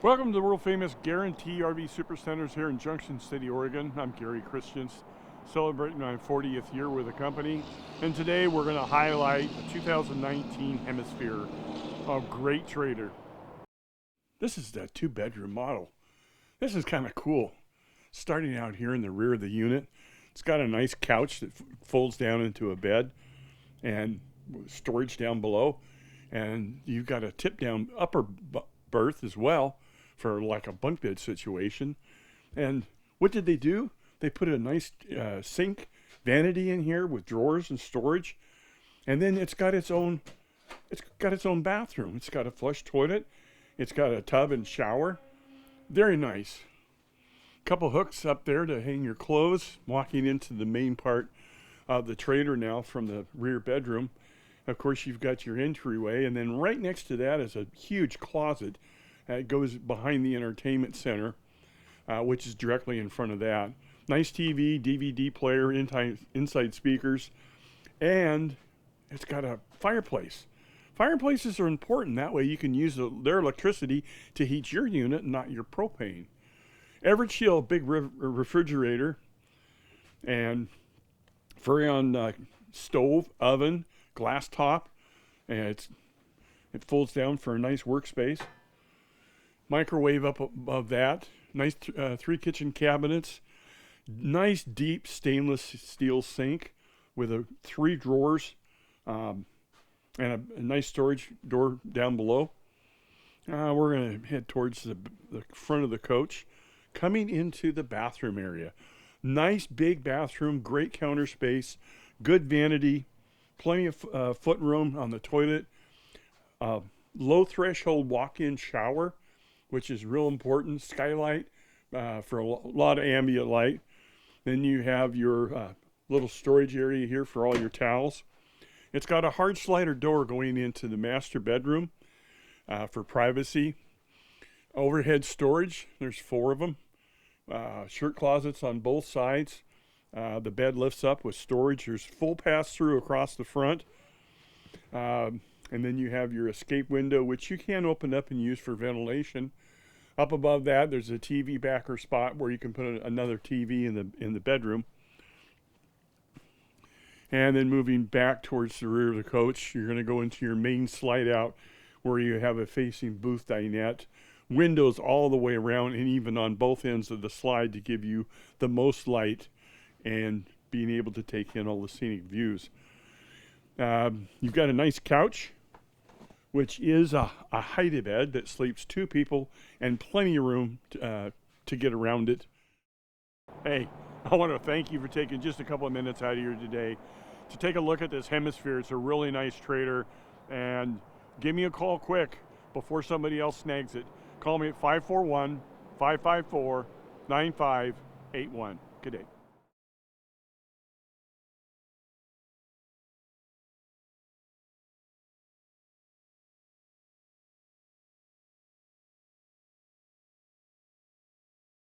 Welcome to the world famous Guarantee RV Supercenters here in Junction City, Oregon. I'm Gary Christians, celebrating my 40th year with the company. And today we're going to highlight the 2019 Hemisphere, a great trader. This is the 2-bedroom model. This is kind of cool. Starting out here in the rear of the unit, it's got a nice couch that folds down into a bed and storage down below. And you've got a tip down upper berth as well, for like a bunk bed situation. And what did they do? They put a nice sink vanity in here with drawers and storage, and then it's got its own bathroom. It's got a flush toilet, it's got a tub and shower. Very nice. Couple hooks up there to hang your clothes. Walking into the main part of the trailer now from the rear bedroom, of course you've got your entryway, and then right next to that is a huge closet. It goes behind the entertainment center, which is directly in front of that. Nice TV, DVD player, inside speakers, and it's got a fireplace. Fireplaces are important. That way you can use their electricity to heat your unit, not your propane. Everchill big refrigerator, and Furrion stove, oven, glass top, and it folds down for a nice workspace. Microwave up above that. Nice 3 kitchen cabinets. Nice deep stainless steel sink with 3 drawers and a nice storage door down below. We're going to head towards the front of the coach, coming into the bathroom area. Nice big bathroom, great counter space, good vanity, plenty of foot room on the toilet, low threshold walk-in shower, which is real important. Skylight for a lot of ambient light. Then you have your little storage area here for all your towels. It's got a hard slider door going into the master bedroom for privacy. Overhead storage, there's 4 of them. Shirt closets on both sides. The bed lifts up with storage. There's full pass-through across the front. And then you have your escape window, which you can open up and use for ventilation. Up above that, there's a TV backer spot where you can put another TV in the bedroom. And then moving back towards the rear of the coach, you're going to go into your main slide out, where you have a facing booth dinette, windows all the way around and even on both ends of the slide to give you the most light and being able to take in all the scenic views. You've got a nice couch, which is a hide bed that sleeps 2 people and plenty of room to get around it. Hey, I want to thank you for taking just a couple of minutes out of your day to take a look at this Hemisphere. It's a really nice trader, and give me a call quick before somebody else snags it. Call me at 541-554-9581. Good day.